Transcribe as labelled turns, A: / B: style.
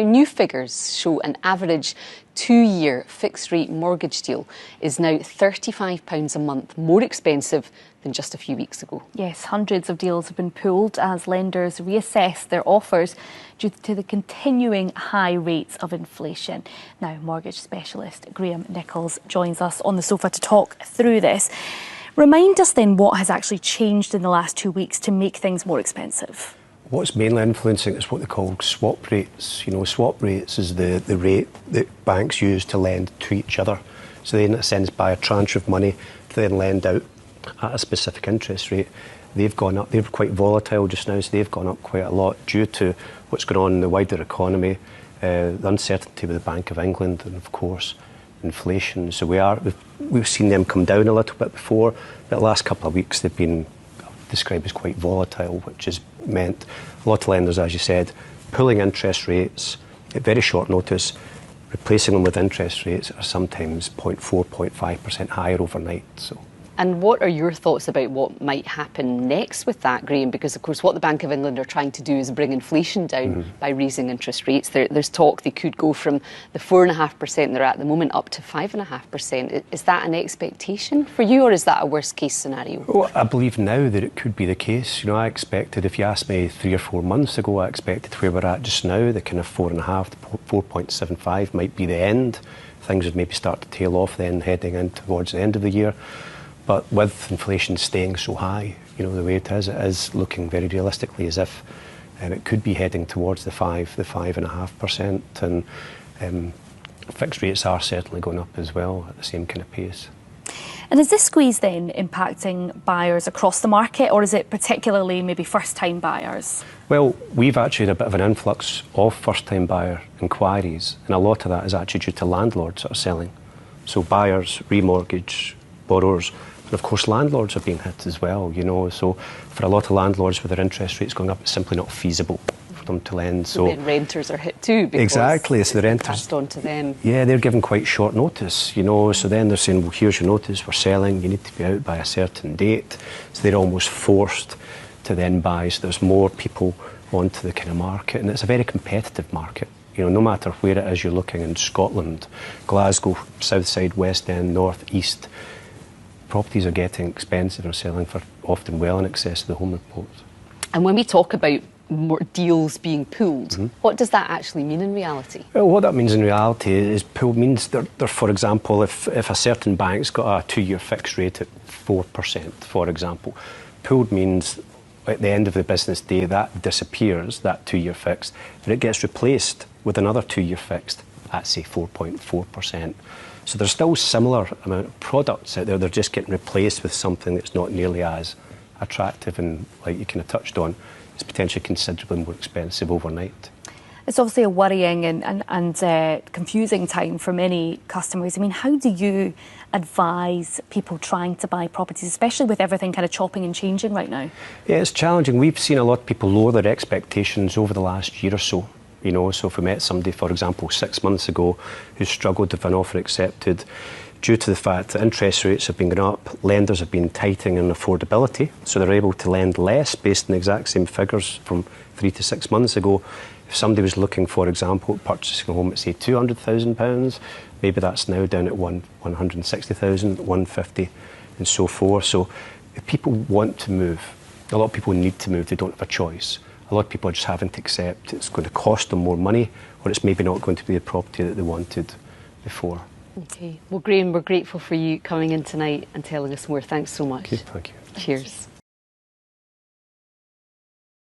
A: Now, new figures show an average 2-year fixed-rate mortgage deal is now £35 a month more expensive than just a few weeks ago.
B: Yes, hundreds of deals have been pulled as lenders reassess their offers due to the continuing high rates of inflation. Now, mortgage specialist Graham Nichols joins us on the sofa to talk through this. Remind us then what has actually changed in the last 2 weeks to make things more expensive.
C: What's mainly influencing is what they call swap rates. You know, swap rates is the rate that banks use to lend to each other. So they, in a sense, buy a tranche of money to then lend out at a specific interest rate. They've gone up. They're quite volatile just now, so they've gone up quite a lot due to what's going on in the wider economy, the uncertainty with the Bank of England, and of course, inflation. So we've seen them come down a little bit before, but the last couple of weeks they've been described as quite volatile, which has meant a lot of lenders, as you said, pulling interest rates at very short notice, replacing them with interest rates that are sometimes 0.4%, 0.5% higher overnight.
A: And what are your thoughts about what might happen next with that, Graham? Because, of course, what the Bank of England are trying to do is bring inflation down by raising interest rates. There's talk they could go from the 4.5% they're at the moment up to 5.5%. Is that an expectation for you, or is that a worst-case scenario?
C: Well, I believe now that it could be the case. You know, I expected, if you asked me 3 or 4 months ago, I expected where we're at just now, the kind of 4.5 to 4.75 might be the end. Things would maybe start to tail off then heading in towards the end of the year. But with inflation staying so high, you know, the way it is looking very realistically as if it could be heading towards the 5.5%, and fixed rates are certainly going up as well at the same kind of pace.
B: And is this squeeze then impacting buyers across the market, or is it particularly maybe first-time buyers?
C: Well, we've actually had a bit of an influx of first-time buyer inquiries, and a lot of that is actually due to landlords that are selling. So buyers, remortgage, borrowers, and of course landlords are being hit as well, you know. So for a lot of landlords with their interest rates going up, it's simply not feasible for them to lend.
A: So the renters are hit too, because
C: exactly, so the renters
A: passed on to them.
C: Yeah, they're given quite short notice, you know. So then they're saying, well, here's your notice, we're selling, you need to be out by a certain date. So they're almost forced to then buy. So there's more people onto the kind of market, and it's a very competitive market. You know, no matter where it is you're looking in Scotland, Glasgow, South Side, West End, North, East, properties are getting expensive and selling for often well in excess of the home reports.
A: And when we talk about more deals being pulled, what does that actually mean in reality?
C: Well, what that means in reality is pulled means they're, for example, if a certain bank's got a 2-year fixed rate at 4%, for example, pulled means at the end of the business day that disappears, that 2-year fixed, and it gets replaced with another 2-year fixed at, say, 4.4%. So there's still similar amount of products out there. They're just getting replaced with something that's not nearly as attractive and, like you kind of touched on, is potentially considerably more expensive overnight.
B: It's obviously a worrying and confusing time for many customers. I mean, how do you advise people trying to buy properties, especially with everything kind of chopping and changing right now? Yeah,
C: it's challenging. We've seen a lot of people lower their expectations over the last year or so. You know, so if we met somebody, for example, 6 months ago who struggled with an offer accepted due to the fact that interest rates have been going up, lenders have been tightening on affordability, so they're able to lend less based on the exact same figures from 3 to 6 months ago. If somebody was looking, for example, at purchasing a home at, say, £200,000, maybe that's now down at 160,000, 150, and so forth. So if people want to move, a lot of people need to move, they don't have a choice. A lot of people are just having to accept it's going to cost them more money, or it's maybe not going to be the property that they wanted before.
A: Okay. Well, Graham, we're grateful for you coming in tonight and telling us more. Thanks so much.
C: Okay, thank you.
A: Cheers.